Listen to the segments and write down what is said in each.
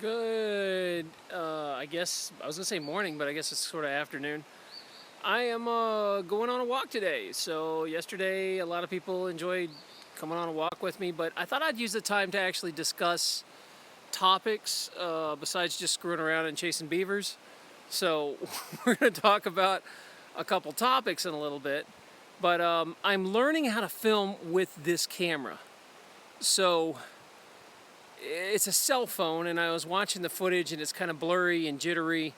Good, I guess, I was gonna say morning, but I guess it's sort of afternoon. I am going on a walk today. So yesterday, a lot of people enjoyed coming on a walk with me, but I thought I'd use the time to actually discuss topics besides just screwing around and chasing beavers. So we're gonna talk about a couple topics in a little bit, but I'm learning how to film with this camera. So it's a cell phone, and I was watching the footage and it's kind of blurry and jittery,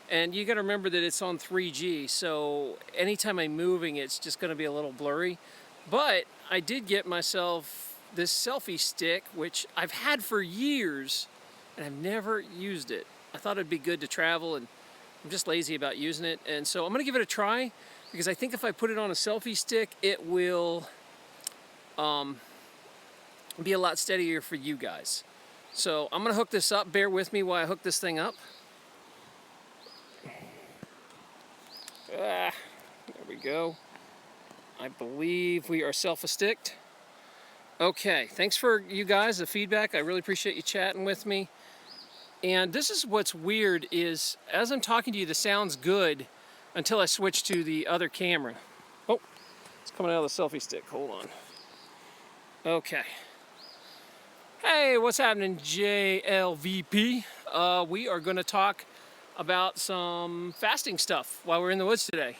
and you got to remember that it's on 3G, so anytime I'm moving it's just going to be a little blurry. But I did get myself this selfie stick, which I've had for years and I've never used it. I thought it'd be good to travel, and I'm just lazy about using it, and so I'm going to give it a try, because I think if I put it on a selfie stick it will be a lot steadier for you guys. So I'm gonna hook this up. Bear with me while I hook this thing up. There we go. I believe we are self-sticked. Okay, thanks for you guys, the feedback. I really appreciate you chatting with me. And this is what's weird is, as I'm talking to you, the sound's good until I switch to the other camera. Oh, it's coming out of the selfie stick. Hold on. Okay. Hey, what's happening, JLVP? We are going to talk about some fasting stuff while we're in the woods today.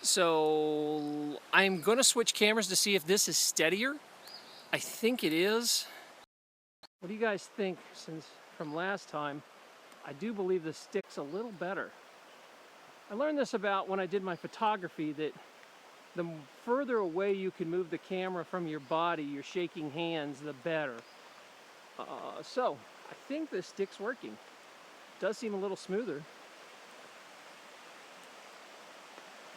So I'm going to switch cameras to see if this is steadier. I think it is. What do you guys think? Since from last time, I do believe the stick's a little better. I learned this about when I did my photography, that the further away you can move the camera from your body, your shaking hands, the better. So I think this stick's working. It does seem a little smoother.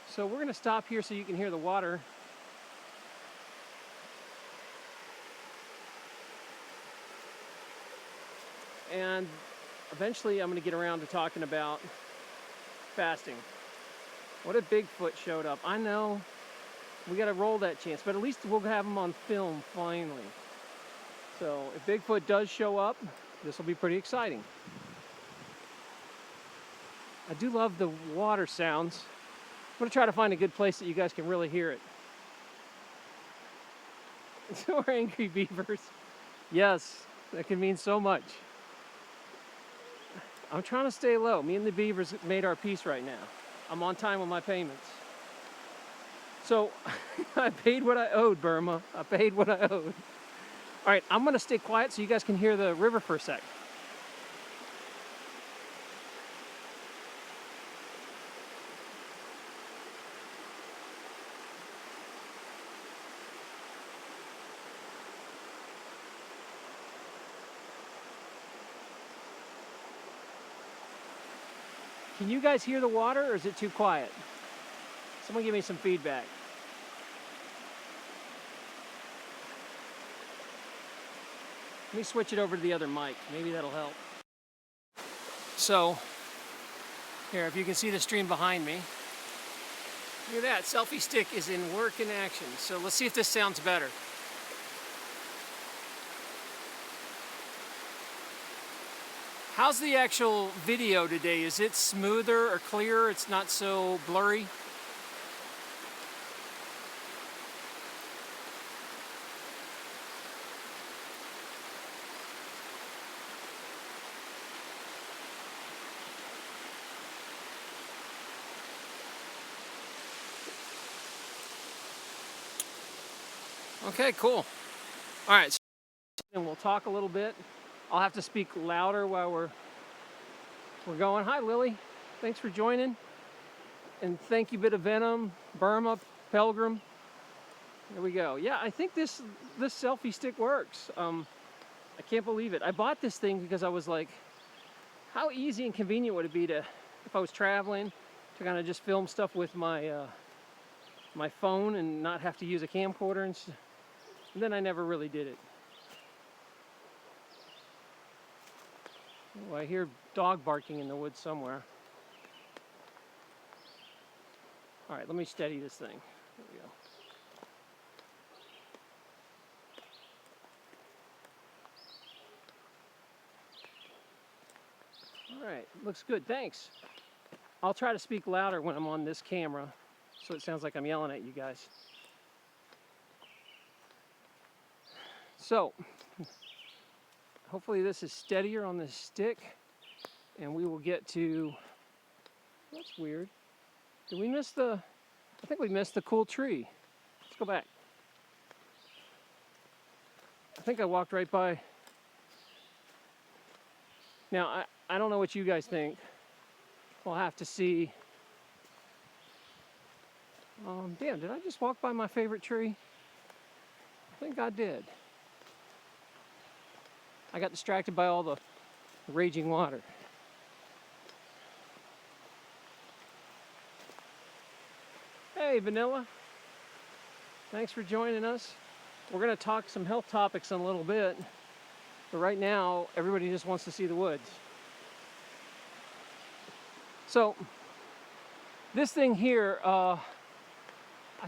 So we're going to stop here so you can hear the water. And eventually I'm going to get around to talking about fasting. What if Bigfoot showed up? I know, we got to roll that chance, but at least we'll have him on film finally. So if Bigfoot does show up, this will be pretty exciting. I do love the water sounds. I'm going to try to find a good place that you guys can really hear it. So we're angry beavers. Yes, that can mean so much. I'm trying to stay low. Me and the beavers made our peace right now. I'm on time with my payments. So I paid what I owed, Burma. I paid what I owed. All right, I'm going to stay quiet so you guys can hear the river for a sec. Can you guys hear the water, or is it too quiet? Someone give me some feedback. Let me switch it over to the other mic. Maybe that'll help. So, here, if you can see the stream behind me. Look at that, selfie stick is in work in action. So let's see if this sounds better. How's the actual video today? Is it smoother or clearer? It's not so blurry? Okay, cool. All right, so and we'll talk a little bit. I'll have to speak louder while we're going. Hi, Lily. Thanks for joining. And thank you, Bit of Venom, Burma, Pelgrim. There we go. Yeah, I think this selfie stick works. I can't believe it. I bought this thing because I was like, how easy and convenient would it be to, if I was traveling, to kind of just film stuff with my my phone and not have to use a camcorder, and then I never really did it. Oh, I hear dog barking in the woods somewhere. All right, let me steady this thing. There we go. All right, looks good, thanks. I'll try to speak louder when I'm on this camera, so it sounds like I'm yelling at you guys. So, hopefully this is steadier on this stick, and we will get to, that's weird. Did we miss the, I think we missed the cool tree. Let's go back. I think I walked right by. Now, I don't know what you guys think. We'll have to see. Damn, did I just walk by my favorite tree? I think I did. I got distracted by all the raging water. Hey, Vanilla. Thanks for joining us. We're going to talk some health topics in a little bit, but right now, everybody just wants to see the woods. So, this thing here, I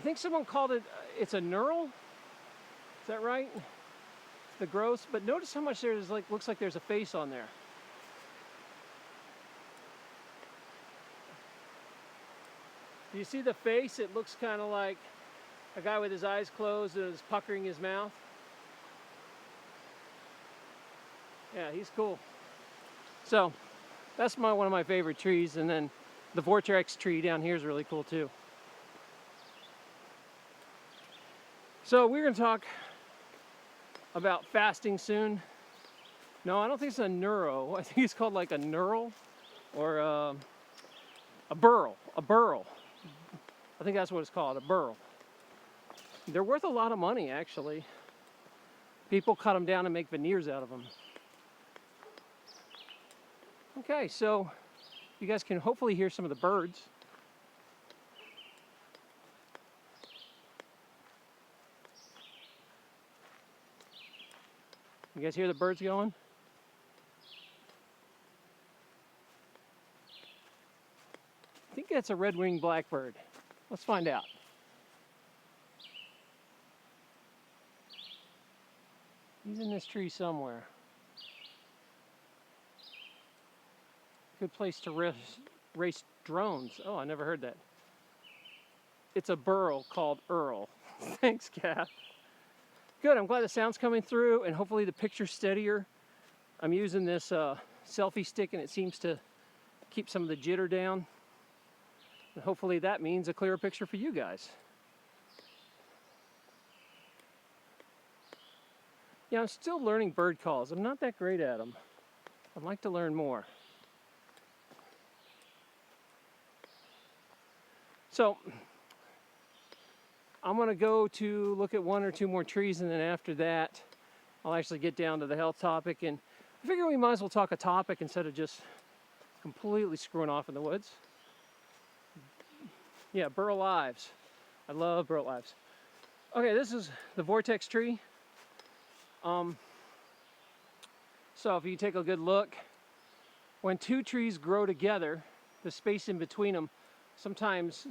think someone called it, it's a knurl? Is that right? It's the gross, but notice how much there's like, looks like there's a face on there. Do you see the face? It looks kind of like a guy with his eyes closed and is puckering his mouth. Yeah, he's cool. So, that's one of my favorite trees, and then the vortex tree down here is really cool too. So we're going to talk about fasting soon. No, I don't think it's a neuro. I think it's called like a knurl or a burl. A burl. I think that's what it's called, a burl. They're worth a lot of money, actually. People cut them down and make veneers out of them. Okay, so you guys can hopefully hear some of the birds. You guys hear the birds going? I think that's a red-winged blackbird. Let's find out. He's in this tree somewhere. Good place to race drones. Oh, I never heard that. It's a burl called Earl. Thanks, Kath. Good, I'm glad the sound's coming through and hopefully the picture's steadier. I'm using this selfie stick and it seems to keep some of the jitter down. And hopefully that means a clearer picture for you guys. Yeah, I'm still learning bird calls. I'm not that great at them. I'd like to learn more. So, I'm going to go to look at one or two more trees, and then after that, I'll actually get down to the health topic. And I figure we might as well talk a topic instead of just completely screwing off in the woods. Yeah, burl lives. I love burl lives. Okay, this is the vortex tree. So if you take a good look, when two trees grow together, the space in between them sometimes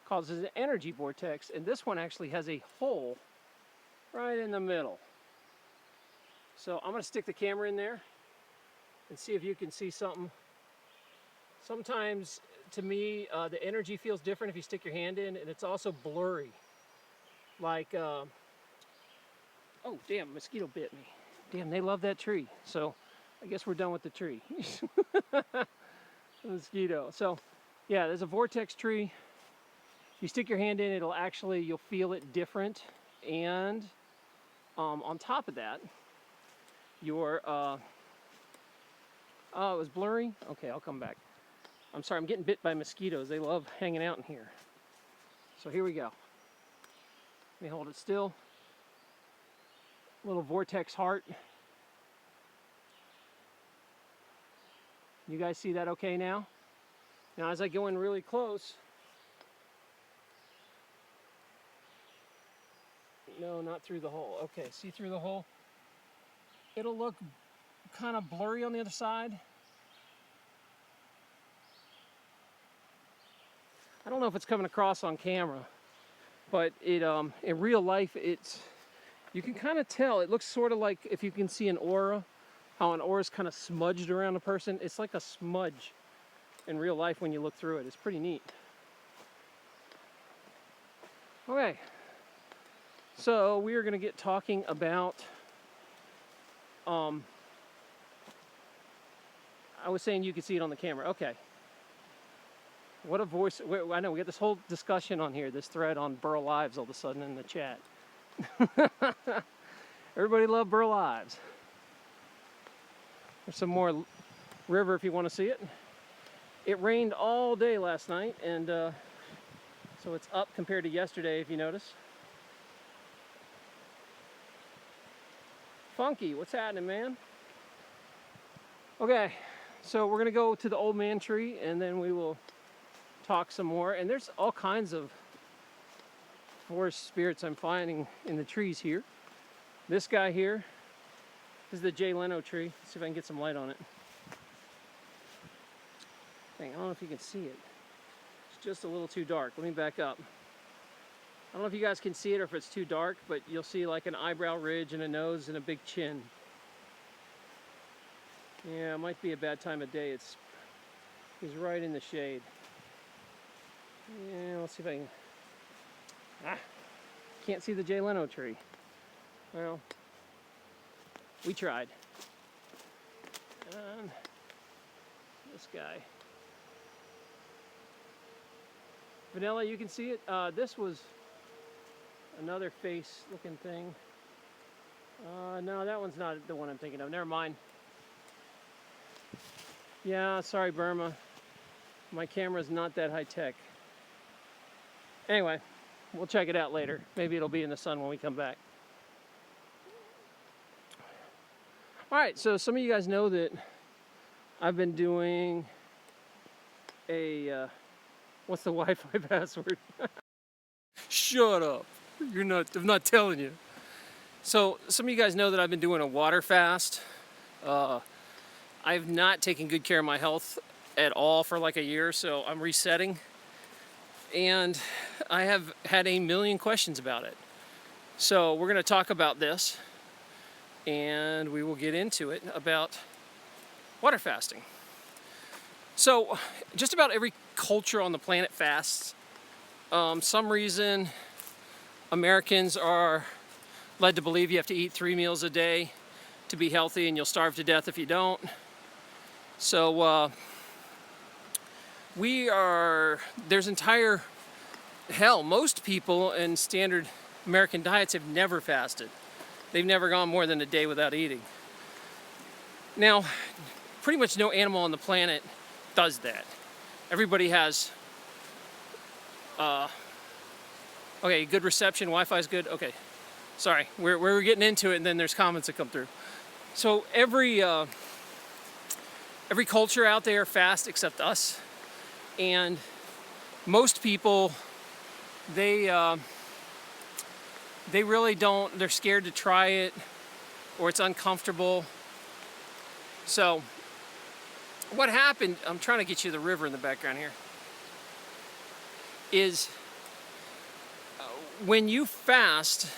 causes an energy vortex, and this one actually has a hole right in the middle. So I'm going to stick the camera in there and see if you can see something. Sometimes, to me, the energy feels different if you stick your hand in, and it's also blurry. Like, oh damn, mosquito bit me. Damn, they love that tree. So I guess we're done with the tree. Mosquito. So yeah, there's a vortex tree. You stick your hand in, you'll feel it different. And on top of that, oh, it was blurry? Okay, I'll come back. I'm sorry, I'm getting bit by mosquitoes. They love hanging out in here. So here we go. Let me hold it still. Little vortex heart. You guys see that okay now? Now as I go in really close, no, not through the hole. Okay, see through the hole? It'll look kind of blurry on the other side. I don't know if it's coming across on camera, but it in real life you can kind of tell. It looks sort of like if you can see an aura. how an ore is kind of smudged around a person. It's like a smudge in real life when you look through it. It's pretty neat. Okay, so we are going to get talking about, I was saying you could see it on the camera. Okay. What a voice. I know we got this whole discussion on here, this thread on Burl Ives all of a sudden in the chat. Everybody love Burl Ives. There's some more river if you want to see it. It rained all day last night, and so it's up compared to yesterday, if you notice. Funky, what's happening, man? Okay, so we're gonna go to the old man tree, and then we will talk some more. And there's all kinds of forest spirits I'm finding in the trees here. This guy here is the Jay Leno tree. Let's see if I can get some light on it. Dang, I don't know if you can see it. It's just a little too dark. Let me back up. I don't know if you guys can see it or if it's too dark, but you'll see like an eyebrow ridge and a nose and a big chin. Yeah, it might be a bad time of day. He's right in the shade. Yeah, let's see if I can. Can't see the Jay Leno tree. Well, we tried. And this guy. Vanilla, you can see it. This was another face looking thing. No, that one's not the one I'm thinking of. Never mind. Yeah, sorry, Burma. My camera's not that high tech. Anyway, we'll check it out later. Maybe it'll be in the sun when we come back. All right, so some of you guys know that I've been doing a, what's the Wi-Fi password? Shut up. I'm not telling you. So some of you guys know that I've been doing a water fast. I've not taken good care of my health at all for like a year, so I'm resetting. And I have had a million questions about it. So we're going to talk about this, and we will get into it about water fasting. So just about every culture on the planet fasts. Some reason Americans are led to believe you have to eat 3 meals a day to be healthy, and you'll starve to death if you don't. So there's entire hell. Most people in standard American diets have never fasted. They've never gone more than a day without eating. Now, pretty much no animal on the planet does that. Everybody has, okay, good reception, Wi-Fi's good, okay. Sorry, we're getting into it and then there's comments that come through. So every culture out there fasts except us. And most people, they really don't, they're scared to try it, or it's uncomfortable. So what happened, I'm trying to get you the river in the background here, is when you fast,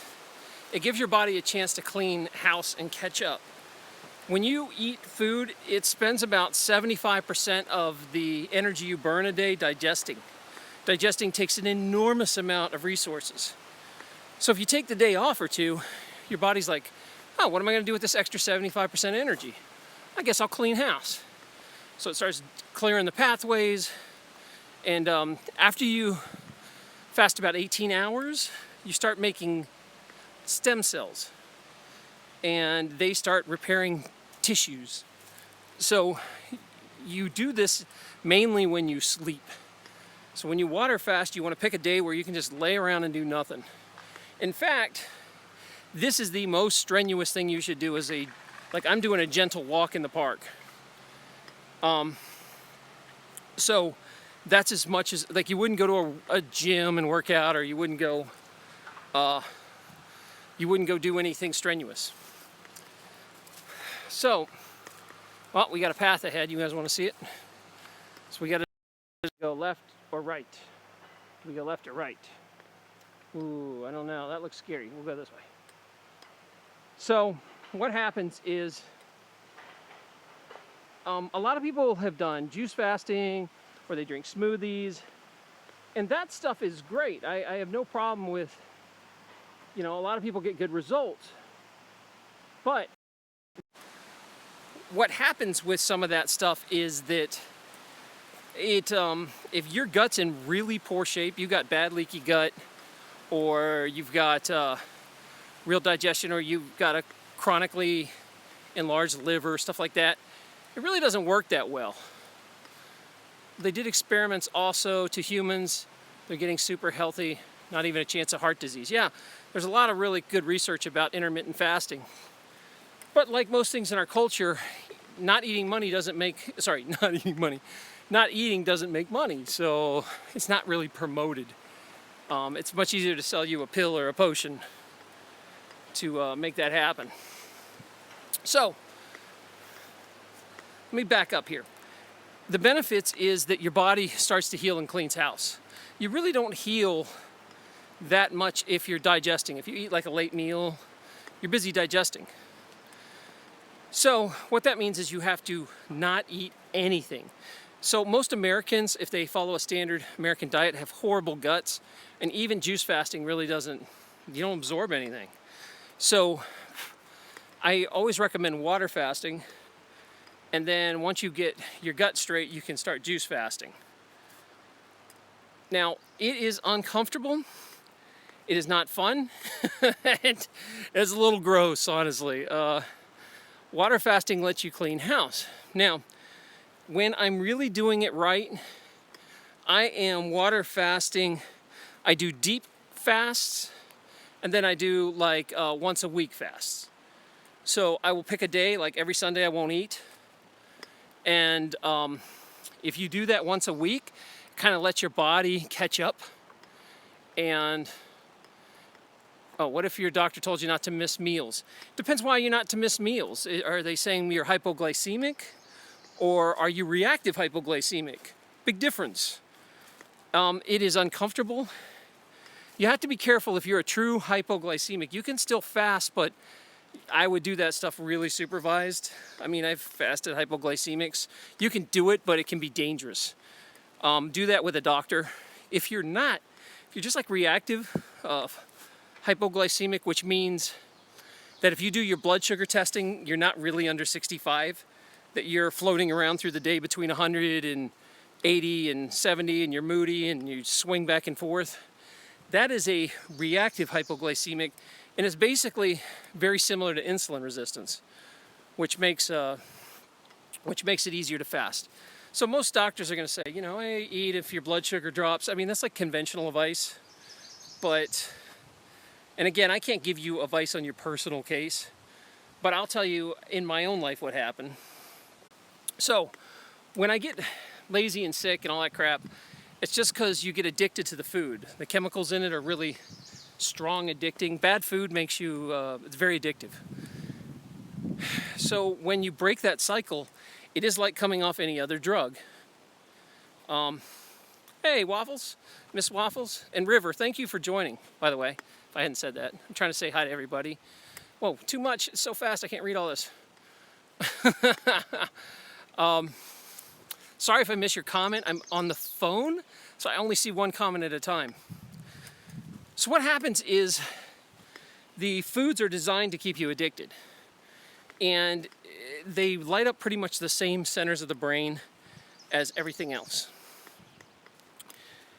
it gives your body a chance to clean house and catch up. When you eat food, it spends about 75% of the energy you burn a day digesting. Digesting takes an enormous amount of resources. So if you take the day off or two, your body's like, oh, what am I going to do with this extra 75% energy? I guess I'll clean house. So it starts clearing the pathways. And after you fast about 18 hours, you start making stem cells. And they start repairing tissues. So you do this mainly when you sleep. So when you water fast, you want to pick a day where you can just lay around and do nothing. In fact, this is the most strenuous thing you should do, like I'm doing a gentle walk in the park. So that's as much as, like you wouldn't go to a gym and work out, or you wouldn't go do anything strenuous. So, well, we got a path ahead. You guys want to see it? So we got to go left or right. Do we go left or right? Ooh, I don't know. That looks scary. We'll go this way. So what happens is a lot of people have done juice fasting, or they drink smoothies, and that stuff is great. I have no problem with, a lot of people get good results. But what happens with some of that stuff is that if your gut's in really poor shape, you've got bad leaky gut, or you've got real digestion, or you've got a chronically enlarged liver, stuff like that, it really doesn't work that well. They did experiments also to humans. They're getting super healthy, not even a chance of heart disease. Yeah, there's a lot of really good research about intermittent fasting. But like most things in our culture, not eating doesn't make money. So it's not really promoted. It's much easier to sell you a pill or a potion to make that happen. So let me back up here. The benefits is that your body starts to heal and cleans house. You really don't heal that much if you're digesting. If you eat like a late meal, you're busy digesting. So what that means is you have to not eat anything. So most Americans, if they follow a standard American diet, have horrible guts, and even juice fasting really you don't absorb anything. So I always recommend water fasting, and then once you get your gut straight, you can start juice fasting. Now, it is uncomfortable. It is not fun. It's a little gross, honestly. Water fasting lets you clean house. Now, when I'm really doing it right, I am water fasting. I do deep fasts, and then I do like once a week fasts. So I will pick a day, like every Sunday I won't eat. And if you do that once a week, kind of let your body catch up. And what if your doctor told you not to miss meals? Depends why you're not to miss meals. Are they saying you're hypoglycemic, or are you reactive hypoglycemic? Big difference. It is uncomfortable. You have to be careful if you're a true hypoglycemic. You can still fast, but I would do that stuff really supervised. I mean, I've fasted hypoglycemics. You can do it, but it can be dangerous. Do that with a doctor. If you're just like reactive hypoglycemic, which means that if you do your blood sugar testing, you're not really under 65, that you're floating around through the day between 180 and 70, and you're moody and you swing back and forth. That is a reactive hypoglycemic, and it's basically very similar to insulin resistance, which makes it easier to fast. So most doctors are going to say, hey, eat if your blood sugar drops. I mean, that's like conventional advice. And again, I can't give you advice on your personal case, but I'll tell you in my own life what happened. So when I get lazy and sick and all that crap, it's just because you get addicted to the food. The chemicals in it are really strong, addicting. Bad food makes you, it's very addictive. So when you break that cycle, it is like coming off any other drug. Hey, Waffles, Miss Waffles, and River, thank you for joining, by the way, if I hadn't said that. I'm trying to say hi to everybody. Whoa, too much. It's so fast I can't read all this. Sorry if I miss your comment. I'm on the phone, so I only see one comment at a time. So what happens is the foods are designed to keep you addicted. And they light up pretty much the same centers of the brain as everything else.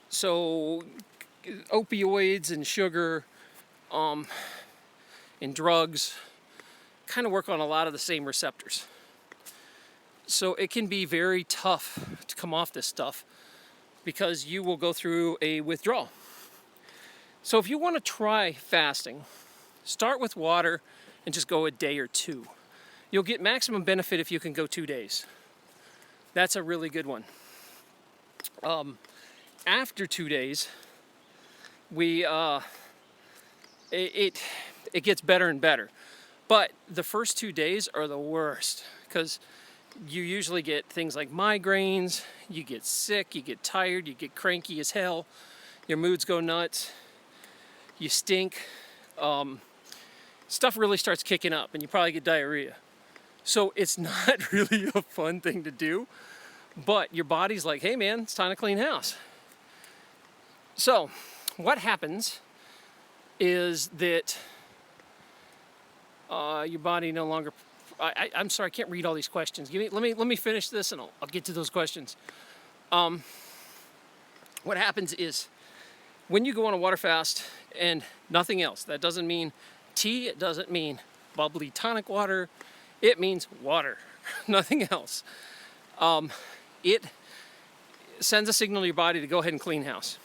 So opioids and sugar and drugs kind of work on a lot of the same receptors. So it can be very tough to come off this stuff because you will go through a withdrawal. So if you want to try fasting, start with water and just go a day or two. You'll get maximum benefit if you can go 2 days. That's a really good one. After 2 days, it gets better and better. But the first 2 days are the worst because you usually get things like migraines, you get sick, you get tired, you get cranky as hell, your moods go nuts, you stink, stuff really starts kicking up and you probably get diarrhea. So it's not really a fun thing to do, but your body's like, hey man, it's time to clean house. So what happens is that your body no longer, I'm sorry, I can't read all these questions. Let me finish this and I'll get to those questions. What happens is when you go on a water fast and nothing else, that doesn't mean tea, it doesn't mean bubbly tonic water, it means water, nothing else. It sends a signal to your body to go ahead and clean house.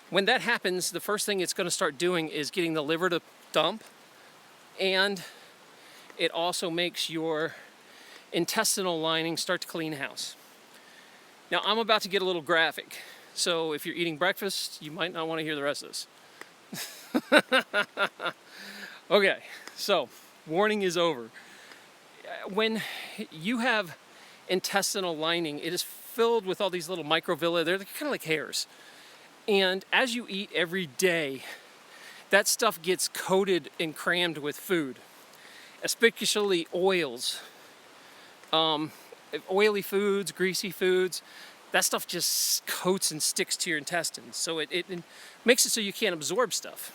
When that happens, the first thing it's going to start doing is getting the liver to dump, and it also makes your intestinal lining start to clean house. Now, I'm about to get a little graphic, so if you're eating breakfast, you might not want to hear the rest of this. Okay, so warning is over. When you have intestinal lining, it is filled with all these little microvilli. They're kind of like hairs. And as you eat every day, that stuff gets coated and crammed with food, especially oils. Oily foods, greasy foods, that stuff just coats and sticks to your intestines. So it makes it so you can't absorb stuff.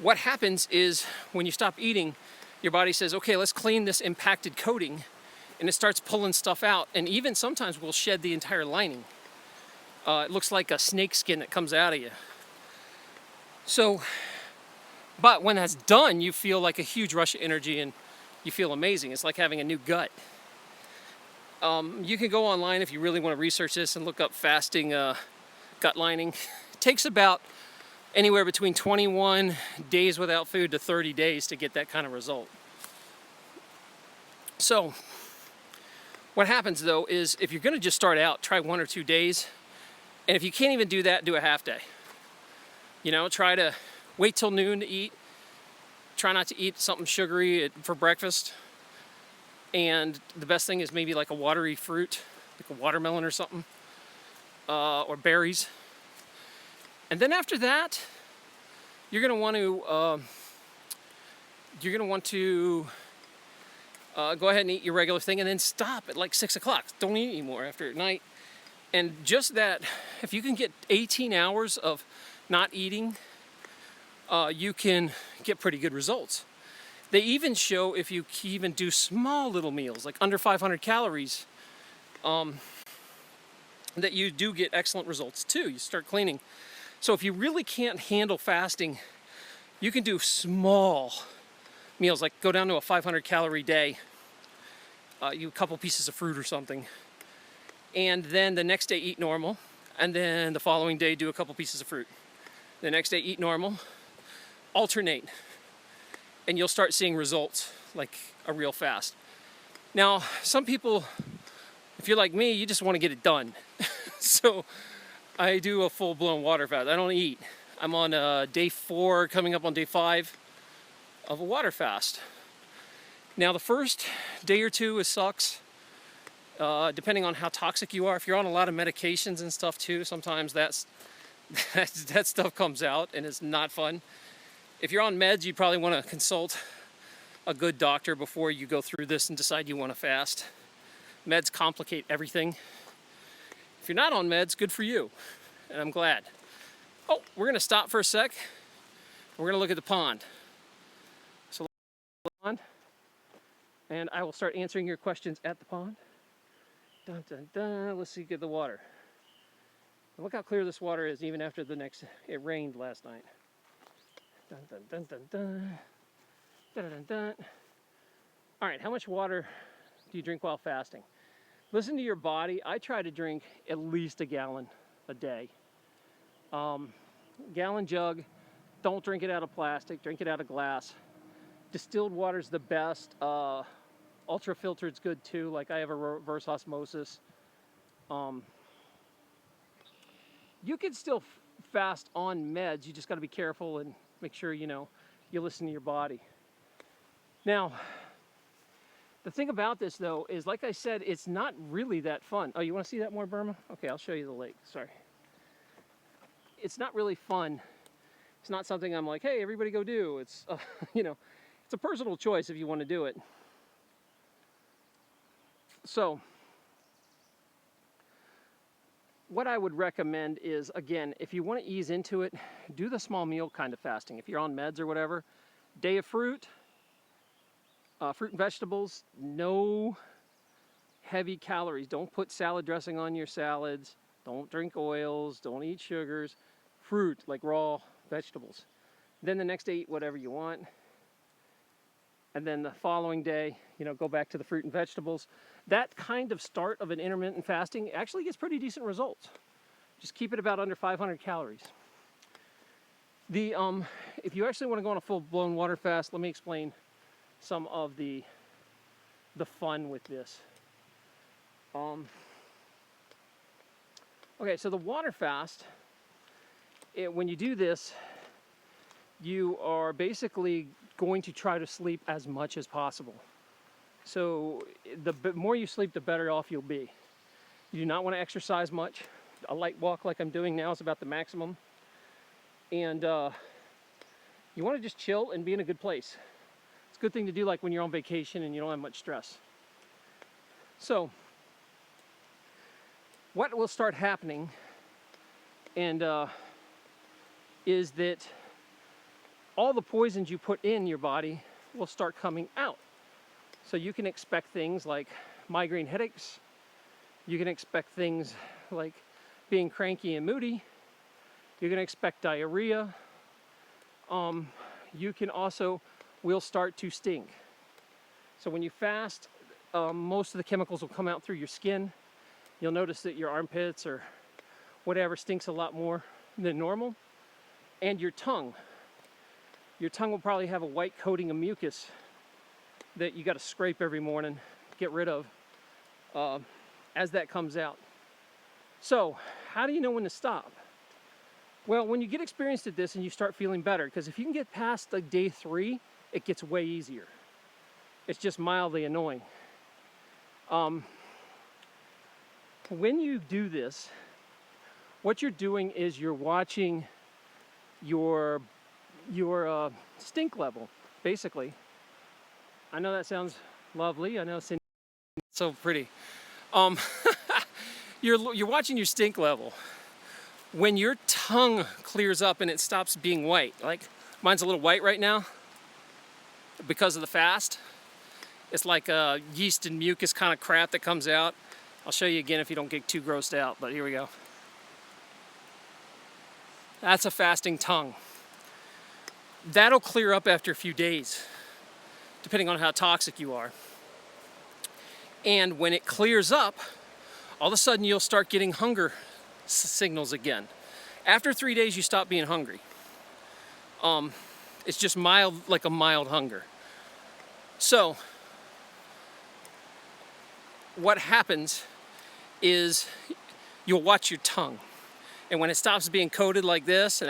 What happens is when you stop eating, your body says, okay, let's clean this impacted coating, and it starts pulling stuff out, and even sometimes we'll shed the entire lining. It looks like a snake skin that comes out of you. So, but when that's done, you feel like a huge rush of energy and you feel amazing. It's like having a new gut. You can go online if you really want to research this and look up fasting gut lining. It takes about anywhere between 21 days without food to 30 days to get that kind of result. So what happens though is if you're going to just start out, try 1 or 2 days. And if you can't even do that, do a half day. You know, try to wait till noon to eat. Try not to eat something sugary for breakfast. And the best thing is maybe like a watery fruit, like a watermelon or something, or berries. And then after that, you're gonna want to go ahead and eat your regular thing, and then stop at like 6 o'clock. Don't eat anymore after night. And just that, if you can get 18 hours of not eating, you can get pretty good results. They even show if you even do small little meals, like under 500 calories, that you do get excellent results too. You start cleaning. So if you really can't handle fasting, you can do small meals, like go down to a 500 calorie day, you a couple pieces of fruit or something, and then the next day eat normal, and then the following day do a couple pieces of fruit. The next day eat normal, alternate, and you'll start seeing results like a real fast. Now, some people, if you're like me, you just want to get it done. So I do a full-blown water fast. I don't eat. I'm on day 4, coming up on day 5 of a water fast. Now, the first day or two, it sucks. Depending on how toxic you are. If you're on a lot of medications and stuff too, sometimes that stuff comes out and it's not fun. If you're on meds, you probably want to consult a good doctor before you go through this and decide you want to fast. Meds complicate everything. If you're not on meds, good for you, and I'm glad. Oh, we're going to stop for a sec. We're going to look at the pond. So, pond, and I will start answering your questions at the pond. Dun, dun, dun. Let's see, get the water. And look how clear this water is, even after it rained last night. Dun, dun, dun, dun, dun. Dun, dun, dun. All right, how much water do you drink while fasting? Listen to your body. I try to drink at least a gallon a day. Gallon jug. Don't drink it out of plastic. Drink it out of glass. Distilled water is the best. Ultra filtered's good too. Like I have a reverse osmosis. You can still fast on meds. You just got to be careful and make sure you listen to your body. Now, the thing about this though is, like I said, it's not really that fun. Oh, you want to see that more, Burma? Okay, I'll show you the lake. Sorry. It's not really fun. It's not something I'm like, hey, everybody go do. It's, It's a personal choice if you want to do it. So, what I would recommend is, again, if you want to ease into it, do the small meal kind of fasting. If you're on meds or whatever, day of fruit, fruit and vegetables, no heavy calories. Don't put salad dressing on your salads. Don't drink oils. Don't eat sugars. Fruit, like raw vegetables. Then the next day, eat whatever you want. And then the following day, go back to the fruit and vegetables. That kind of start of an intermittent fasting actually gets pretty decent results. Just keep it about under 500 calories. If you actually want to go on a full-blown water fast, let me explain some of the fun with this. Okay, so the water fast, when you do this, you are basically going to try to sleep as much as possible. So the more you sleep, the better off you'll be. You do not want to exercise much. A light walk like I'm doing now is about the maximum. And you want to just chill and be in a good place. It's a good thing to do like when you're on vacation and you don't have much stress. So what will start happening is that all the poisons you put in your body will start coming out. So you can expect things like migraine headaches. You can expect things like being cranky and moody. You're going to expect diarrhea. You can also will start to stink. So when you fast, most of the chemicals will come out through your skin. You'll notice that your armpits or whatever stinks a lot more than normal. And your tongue. Your tongue will probably have a white coating of mucus that you got to scrape every morning, get rid of as that comes out. So, how do you know when to stop? Well, when you get experienced at this and you start feeling better, because if you can get past like day 3, it gets way easier. It's just mildly annoying. When you do this, what you're doing is you're watching your stink level, basically. I know that sounds lovely. I know it's so pretty. You're watching your stink level. When your tongue clears up and it stops being white, like mine's a little white right now because of the fast. It's like yeast and mucus kind of crap that comes out. I'll show you again if you don't get too grossed out, but here we go. That's a fasting tongue. That'll clear up after a few days, depending on how toxic you are. And when it clears up, all of a sudden you'll start getting hunger signals again. After 3 days, you stop being hungry. It's just mild, like a mild hunger. So, what happens is you'll watch your tongue. And when it stops being coated like this,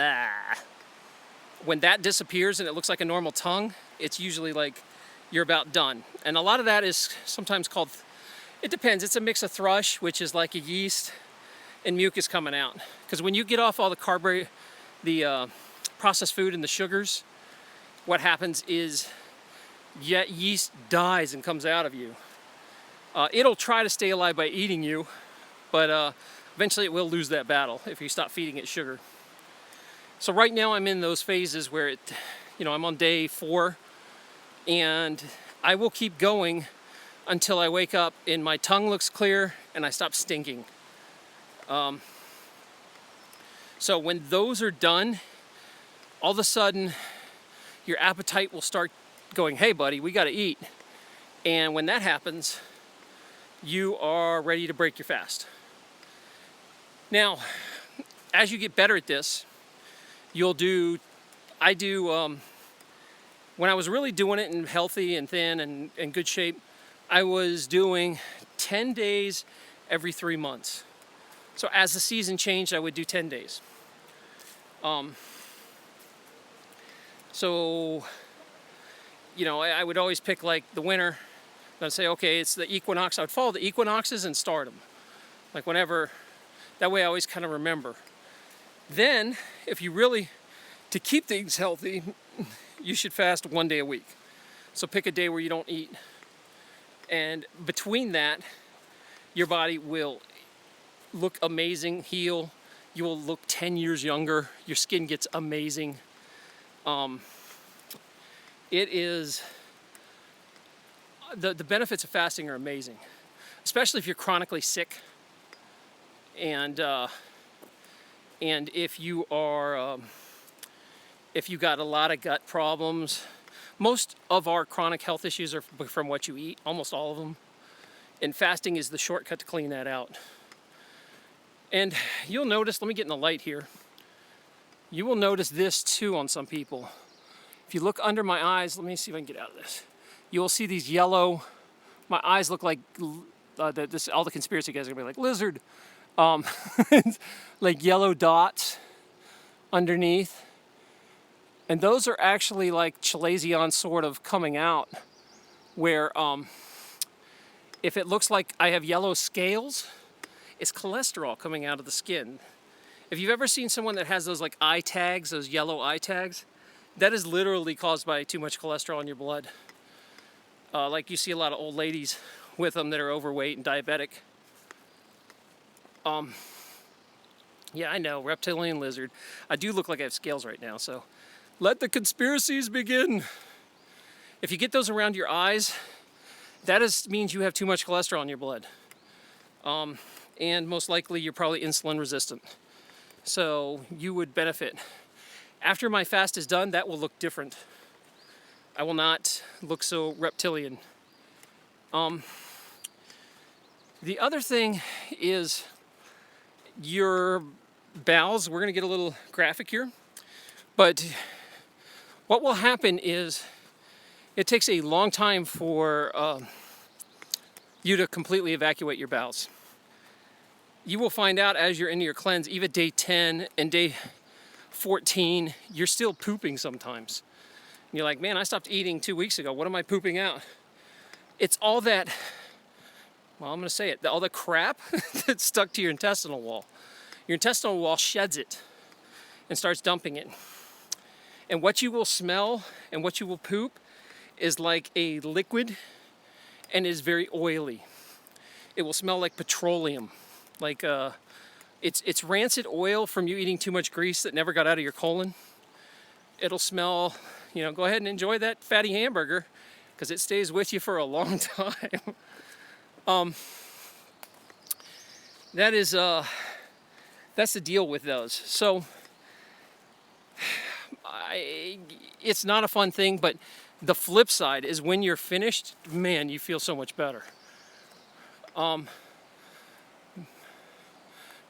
when that disappears and it looks like a normal tongue, it's usually like you're about done. And a lot of that is sometimes called, it depends, it's a mix of thrush, which is like a yeast, and mucus coming out. Because when you get off all the processed food and the sugars, what happens is yeast dies and comes out of you. It'll try to stay alive by eating you, but eventually it will lose that battle if you stop feeding it sugar. So right now I'm in those phases where I'm on day 4, and I will keep going until I wake up and my tongue looks clear and I stop stinking. So when those are done, all of a sudden your appetite will start going, hey buddy, we gotta eat. And when that happens, you are ready to break your fast. Now, as you get better at this, when I was really doing it and healthy and thin and in good shape, I was doing 10 days every 3 months. So as the season changed, I would do 10 days. I would always pick like the winter. I'd say, okay, it's the equinox. I would follow the equinoxes and start them. Like whenever, that way I always kind of remember. Then, if you really, to keep things healthy, you should fast 1 day a week. So pick a day where you don't eat. And between that, your body will look amazing, heal. You will look 10 years younger. Your skin gets amazing. It is, the benefits of fasting are amazing, especially if you're chronically sick. And if you are, if you got a lot of gut problems. Most of our chronic health issues are from what you eat, almost all of them. And fasting is the shortcut to clean that out. And you'll notice, let me get in the light here. You will notice this too on some people. If you look under my eyes, let me see if I can get out of this. You will see these yellow, my eyes look like, all the conspiracy guys are gonna be like, lizard. Like yellow dots underneath. And those are actually like chalazion sort of coming out, where if it looks like I have yellow scales, it's cholesterol coming out of the skin. If you've ever seen someone that has those like eye tags, those yellow eye tags, that is literally caused by too much cholesterol in your blood. Like you see a lot of old ladies with them that are overweight and diabetic. Yeah, I know, reptilian lizard. I do look like I have scales right now, so let the conspiracies begin. If you get those around your eyes, that means you have too much cholesterol in your blood. And most likely you're probably insulin resistant. So you would benefit. After my fast is done, that will look different. I will not look so reptilian. The other thing is your bowels. We're gonna get a little graphic here, but what will happen is it takes a long time for you to completely evacuate your bowels. You will find out as you're into your cleanse, even day 10 and day 14, you're still pooping sometimes. And you're like, man, I stopped eating 2 weeks ago. What am I pooping out? It's all that, well, I'm gonna say it, all the crap that's stuck to your intestinal wall. Your intestinal wall sheds it and starts dumping it. And what you will smell and what you will poop is like a liquid and is very oily. It will smell like petroleum. Like it's rancid oil from you eating too much grease that never got out of your colon. It'll smell, you know, go ahead and enjoy that fatty hamburger because it stays with you for a long time. That's the deal with those. So it's not a fun thing, but the flip side is when you're finished, man, you feel so much better.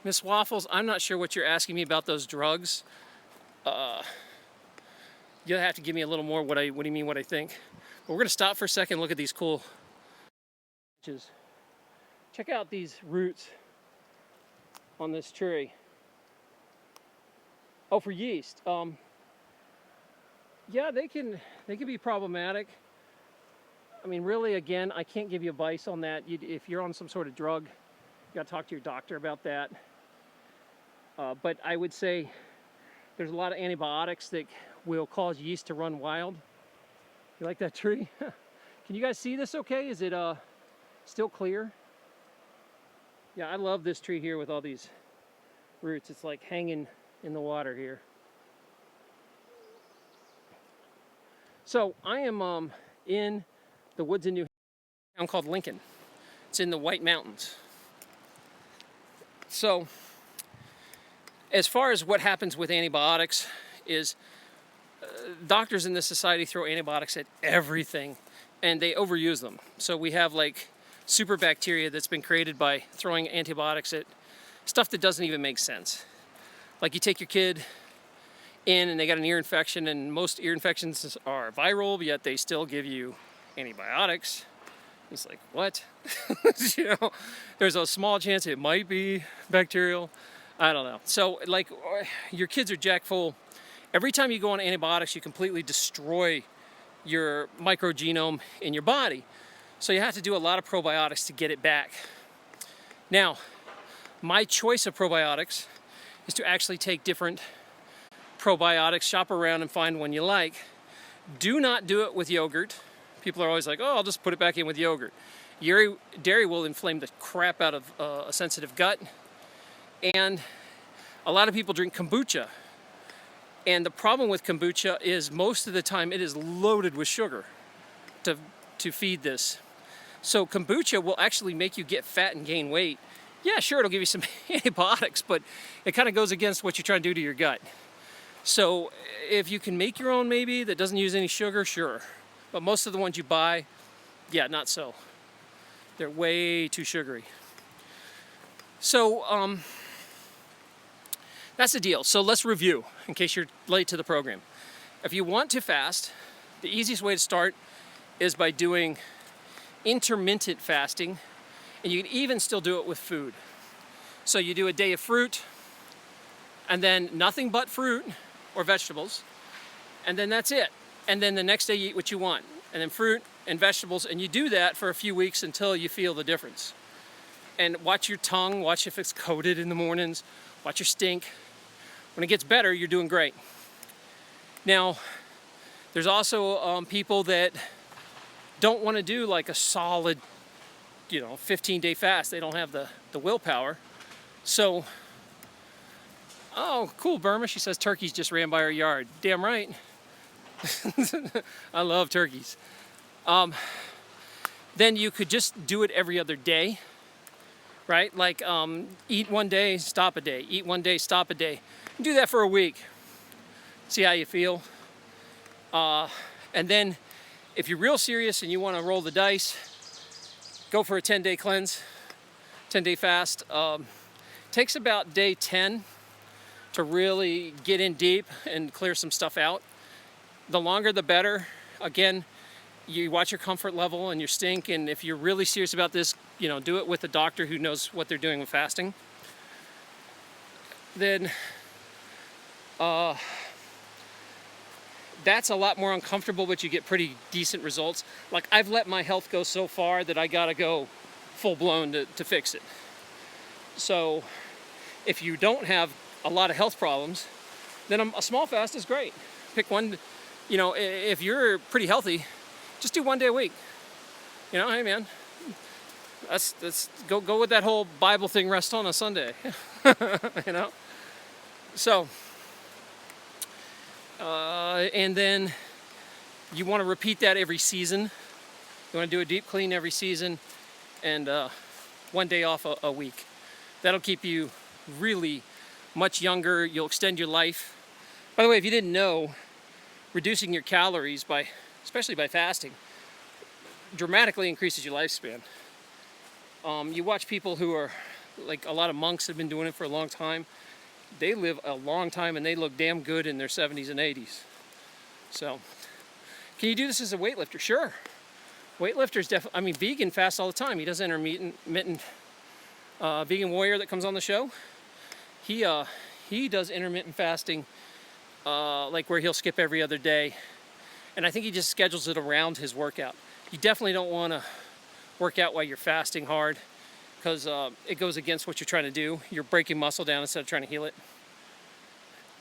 Miss Waffles, I'm not sure what you're asking me about those drugs. You'll have to give me a little more what do you mean what I think. But we're gonna stop for a second and look at these cool branches. Check out these roots on this tree. Oh, for yeast. Yeah, they can be problematic. I mean, really, again, I can't give you advice on that. If you're on some sort of drug, you got to talk to your doctor about that. But I would say there's a lot of antibiotics that will cause yeast to run wild. You like that tree? Can you guys see this okay? Is it still clear? Yeah, I love this tree here with all these roots. It's like hanging in the water here. So I am in the woods in New Hampshire, a town called Lincoln. It's in the White Mountains. So as far as what happens with antibiotics is doctors in this society throw antibiotics at everything and they overuse them. So we have like super bacteria that's been created by throwing antibiotics at stuff that doesn't even make sense. Like you take your kid in and they got an ear infection, and most ear infections are viral, yet they still give you antibiotics. It's like, what? You know, there's a small chance it might be bacterial. I don't know. So like your kids are jack full. Every time you go on antibiotics, you completely destroy your microgenome in your body. So you have to do a lot of probiotics to get it back. Now, my choice of probiotics is to actually take different probiotics, shop around and find one you like. Do not do it with yogurt. People are always like, oh, I'll just put it back in with yogurt. Dairy will inflame the crap out of a sensitive gut. And a lot of people drink kombucha. And the problem with kombucha is most of the time it is loaded with sugar to feed this. So kombucha will actually make you get fat and gain weight. Yeah, sure, it'll give you some antibiotics, but it kind of goes against what you're trying to do to your gut. So if you can make your own maybe that doesn't use any sugar, sure. But most of the ones you buy, yeah, not so. They're way too sugary. So that's the deal. So let's review in case you're late to the program. If you want to fast, the easiest way to start is by doing intermittent fasting, and you can even still do it with food. So you do a day of fruit, and then nothing but fruit or vegetables, and then that's it. And then the next day you eat what you want, and then fruit and vegetables, and you do that for a few weeks until you feel the difference. And watch your tongue, watch if it's coated in the mornings, watch your stink. When it gets better, you're doing great. Now, there's also people that don't want to do like a solid, 15-day fast. They don't have the willpower. So, oh, cool, Burma. She says turkeys just ran by her yard. Damn right. I love turkeys. Then you could just do it every other day, right? Like eat one day, stop a day. Eat one day, stop a day. Do that for a week. See how you feel. And then if you're real serious and you want to roll the dice, go for a 10-day cleanse, 10-day fast. Takes about day 10 to really get in deep and clear some stuff out. The longer the better. Again, you watch your comfort level and your stink, and if you're really serious about this, do it with a doctor who knows what they're doing with fasting. Then that's a lot more uncomfortable, but you get pretty decent results. Like, I've let my health go so far that I gotta go full-blown to fix it. So if you don't have a lot of health problems, then a small fast is great. Pick one, if you're pretty healthy, just do one day a week. Hey man, that's go with that whole Bible thing, rest on a Sunday. So and then you want to repeat that every season. You want to do a deep clean every season, and one day off a week. That'll keep you really much younger. You'll extend your life. By the way, if you didn't know, reducing your calories especially by fasting, dramatically increases your lifespan. You watch people who are, like a lot of monks have been doing it for a long time. They live a long time and they look damn good in their 70s and 80s. So, can you do this as a weightlifter? Sure. Weightlifters definitely, vegan fasts all the time. He does intermittent, Vegan Warrior that comes on the show. He does intermittent fasting, like where he'll skip every other day. And I think he just schedules it around his workout. You definitely don't want to work out while you're fasting hard, because it goes against what you're trying to do. You're breaking muscle down instead of trying to heal it.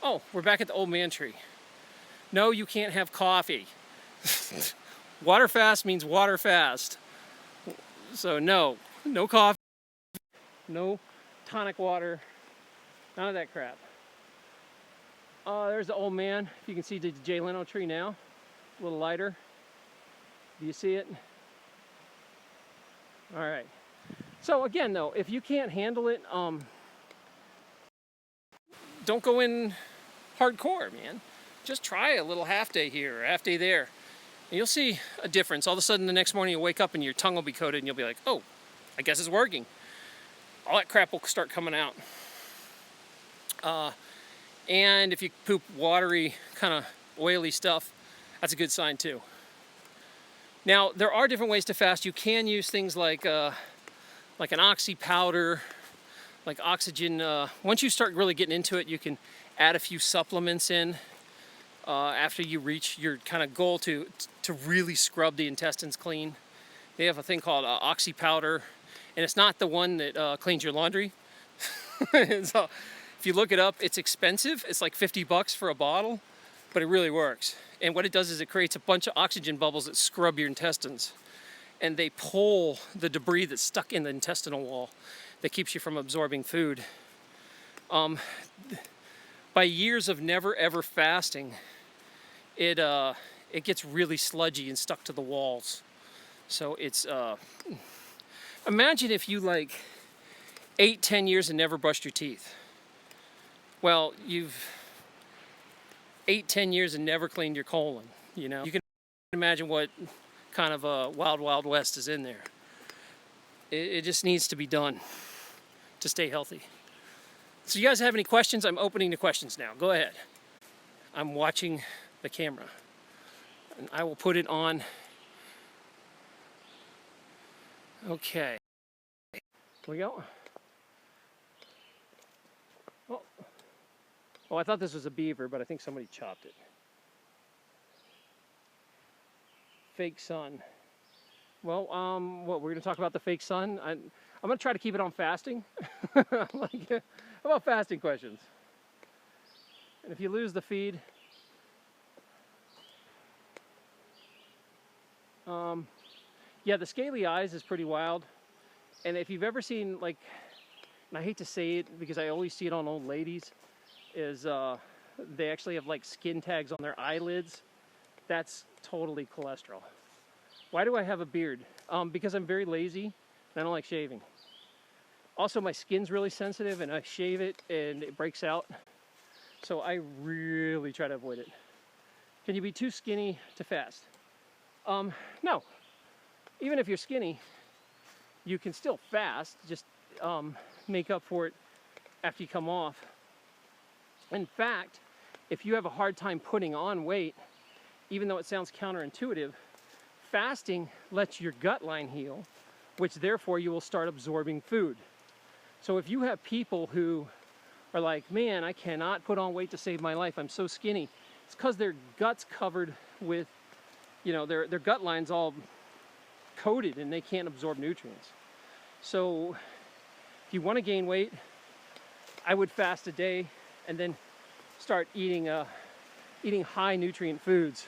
Oh, we're back at the old man tree. No, you can't have coffee. Water fast means water fast. So no coffee, no tonic water, none of that crap. There's the old man. If you can see the Jay Leno tree now, a little lighter. Do you see it? All right. So again, though, if you can't handle it, don't go in hardcore, man. Just try a little half day here, or half day there, and you'll see a difference. All of a sudden, the next morning you'll wake up and your tongue will be coated, and you'll be like, "Oh, I guess it's working." All that crap will start coming out. And if you poop watery, kind of oily stuff, that's a good sign too. Now, there are different ways to fast. You can use things like an oxy powder, like oxygen. Once you start really getting into it, you can add a few supplements in after you reach your kind of goal to really scrub the intestines clean. They have a thing called oxy powder, and it's not the one that cleans your laundry. So if you look it up, it's expensive. It's like $50 for a bottle, but it really works. And what it does is it creates a bunch of oxygen bubbles that scrub your intestines, and they pull the debris that's stuck in the intestinal wall that keeps you from absorbing food. By years of never ever fasting, it gets really sludgy and stuck to the walls. So it's imagine if you like ate 10 years and never brushed your teeth. Well, you've ate 10 years and never cleaned your colon. You know, you can imagine what kind of a wild west is in there. It just needs to be done to stay healthy. So you guys have any questions? I'm opening the questions now. Go ahead. I'm watching the camera, and I will put it on. Okay. Here we go. Oh, I thought this was a beaver, but I think somebody chopped it. Fake sun. Well, what, we're gonna talk about the fake sun? I'm gonna try to keep it on fasting. How about fasting questions? And if you lose the feed, yeah, the scaly eyes is pretty wild. And if you've ever seen, like, and I hate to say it because I always see it on old ladies, is they actually have like skin tags on their eyelids. That's totally cholesterol. Why do I have a beard? Because I'm very lazy and I don't like shaving. Also, my skin's really sensitive and I shave it and it breaks out. So I really try to avoid it. Can you be too skinny to fast? No. Even if you're skinny, you can still fast. Just make up for it after you come off. In fact, if you have a hard time putting on weight, even though it sounds counterintuitive, fasting lets your gut line heal, which therefore you will start absorbing food. So if you have people who are like, man, I cannot put on weight to save my life, I'm so skinny, it's because their gut's covered with, you know, their gut line's all coated and they can't absorb nutrients. So if you want to gain weight, I would fast a day and then start eating high nutrient foods,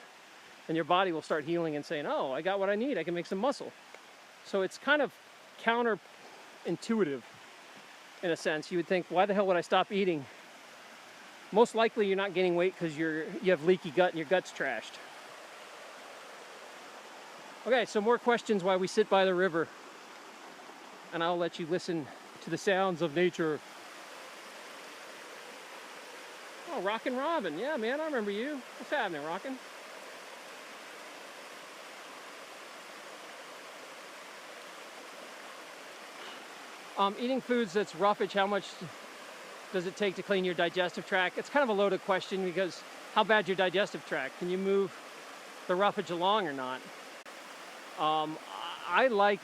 and your body will start healing and saying, oh, I got what I need, I can make some muscle. So it's kind of counterintuitive in a sense. You would think, why the hell would I stop eating? Most likely you're not gaining weight because you have leaky gut and your gut's trashed. Okay, so more questions while we sit by the river, and I'll let you listen to the sounds of nature. Oh, Rockin' Robin. Yeah, man, I remember you. What's happening, Rockin'? Eating foods that's roughage, how much does it take to clean your digestive tract? It's kind of a loaded question because how bad's your digestive tract? Can you move the roughage along or not? I like,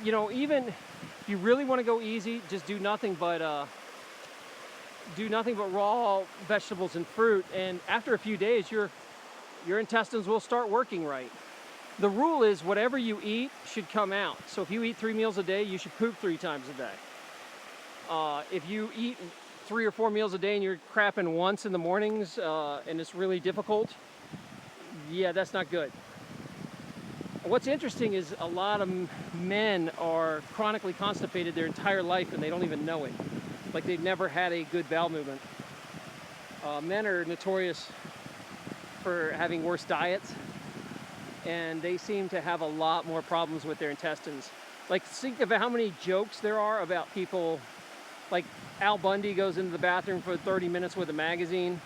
you know, even if you really want to go easy, just do nothing but raw vegetables and fruit, and after a few days your intestines will start working right. The rule is whatever you eat should come out. So if you eat 3 meals a day, you should poop 3 times a day. If you eat 3 or 4 meals a day and you're crapping once in the mornings and it's really difficult, yeah, that's not good. What's interesting is a lot of men are chronically constipated their entire life and they don't even know it. Like they've never had a good bowel movement. Men are notorious for having worse diets, and they seem to have a lot more problems with their intestines. Like, think of how many jokes there are about people, like Al Bundy goes into the bathroom for 30 minutes with a magazine.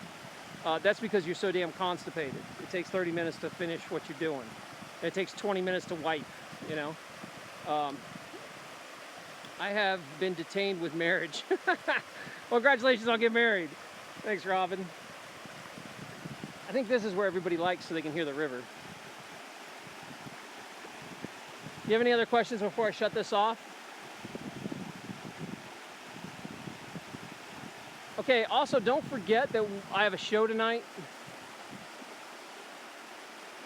That's because you're so damn constipated. It takes 30 minutes to finish what you're doing. It takes 20 minutes to wipe, you know. I have been detained with marriage. Well, congratulations on getting married. Thanks, Robin. I think this is where everybody likes so they can hear the river. Do you have any other questions before I shut this off? Okay, also don't forget that I have a show tonight.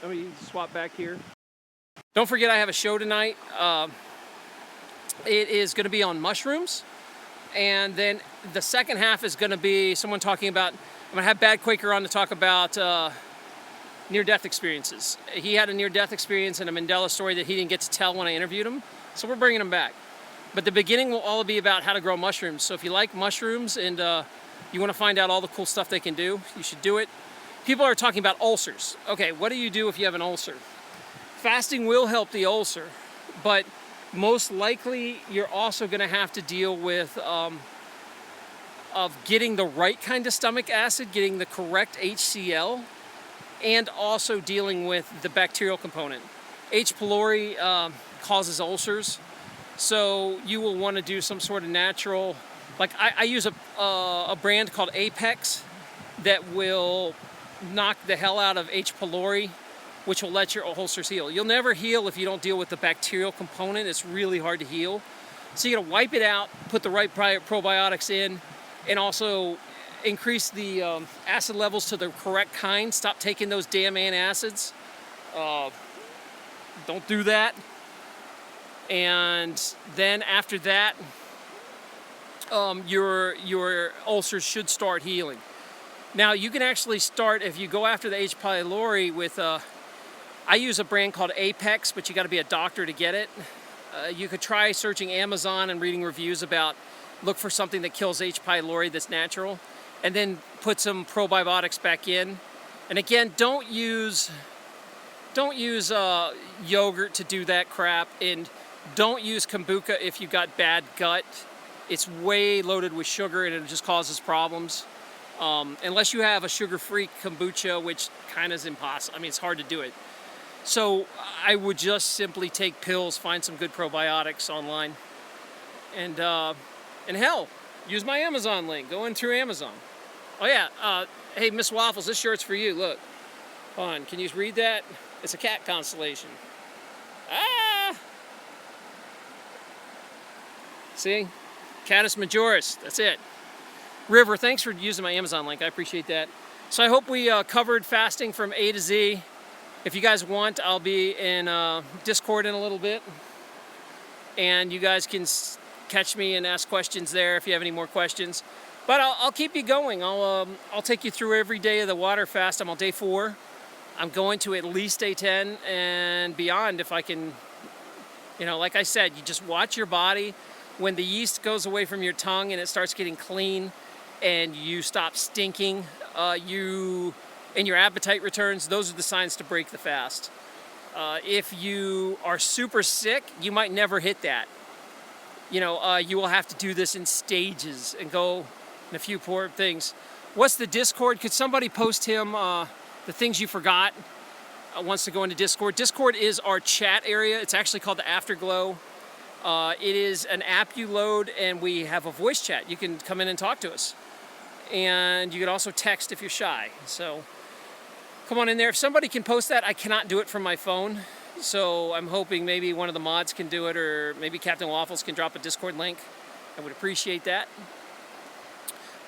Let me swap back here. Don't forget I have a show tonight. It is going to be on mushrooms, and then the second half is going to be someone talking about I'm gonna have Bad Quaker on to talk about near-death experiences. He had a near-death experience and a Mandela story that he didn't get to tell when I interviewed him, so we're bringing him back. But the beginning will all be about how to grow mushrooms. So if you like mushrooms and you want to find out all the cool stuff they can do, you should do it. People are talking about ulcers. Okay, what do you do if you have an ulcer? Fasting will help the ulcer, but most likely you're also going to have to deal with of getting the right kind of stomach acid, getting the correct HCl, and also dealing with the bacterial component. H. pylori causes ulcers, so you will want to do some sort of natural, like I use a brand called Apex that will knock the hell out of H. pylori, which will let your ulcers heal. You'll never heal if you don't deal with the bacterial component. It's really hard to heal. So you gotta wipe it out, put the right probiotics in, and also increase the acid levels to the correct kind. Stop taking those damn antacids. Don't do that. And then after that, your ulcers should start healing. Now you can actually start, if you go after the H. pylori with, I use a brand called Apex, but you gotta be a doctor to get it. You could try searching Amazon and reading reviews about, look for something that kills H. pylori that's natural, and then put some probiotics back in. And again, don't use yogurt to do that crap, and don't use kombucha if you got bad gut. It's way loaded with sugar and it just causes problems. Unless you have a sugar-free kombucha, which kind of is impossible. I mean, it's hard to do it. So I would just simply take pills, find some good probiotics online, and hell, use my Amazon link. Go in through Amazon. Oh yeah, hey Miss Waffles, this shirt's for you. Look, hold on, can you read that? It's a cat constellation. Ah! See? Catus majoris, that's it. River, thanks for using my Amazon link. I appreciate that. So I hope we covered fasting from A to Z. If you guys want, I'll be in Discord in a little bit. And you guys can catch me and ask questions there if you have any more questions. But I'll keep you going. I'll take you through every day of the water fast. I'm on day 4. I'm going to at least day 10 and beyond if I can. You know, like I said, you just watch your body. When the yeast goes away from your tongue and it starts getting clean and you stop stinking, and your appetite returns, those are the signs to break the fast. If you are super sick, you might never hit that. You know, you will have to do this in stages and go in a few poor things. What's the Discord? Could somebody post him the things you forgot? Wants to go into Discord. Discord is our chat area. It's actually called the Afterglow. It is an app you load, and we have a voice chat. You can come in and talk to us. And you can also text if you're shy. So come on in there. If somebody can post that, I cannot do it from my phone. So I'm hoping maybe one of the mods can do it, or maybe Captain Waffles can drop a Discord link. I would appreciate that.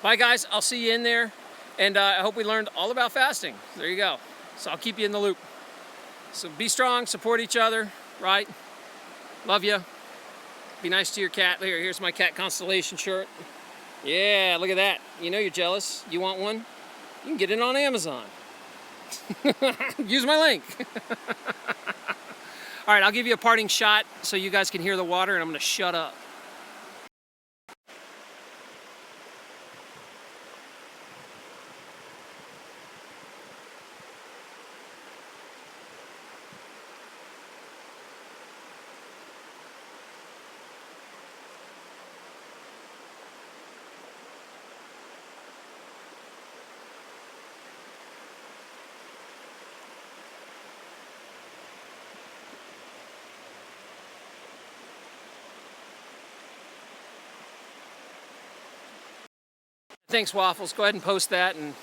Bye guys, I'll see you in there. And I hope we learned all about fasting. There you go. So I'll keep you in the loop. So be strong, support each other, right? Love you. Be nice to your cat. Here's my cat constellation shirt. Yeah, look at that. You know you're jealous. You want one? You can get it on Amazon. Use my link. All right, I'll give you a parting shot so you guys can hear the water, and I'm going to shut up. Thanks, Waffles. Go ahead and post that, and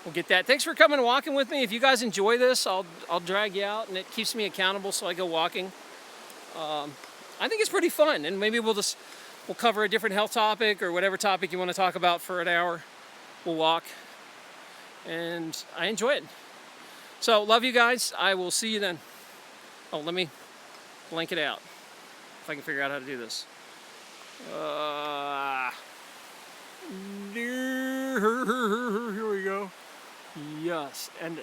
we'll get that. Thanks for coming and walking with me. If you guys enjoy this, I'll drag you out, and it keeps me accountable, so I go walking. I think it's pretty fun, and maybe we'll cover a different health topic or whatever topic you want to talk about for an hour. We'll walk, and I enjoy it. So, love you guys. I will see you then. Oh, let me blank it out if I can figure out how to do this. Here we go. Yes, and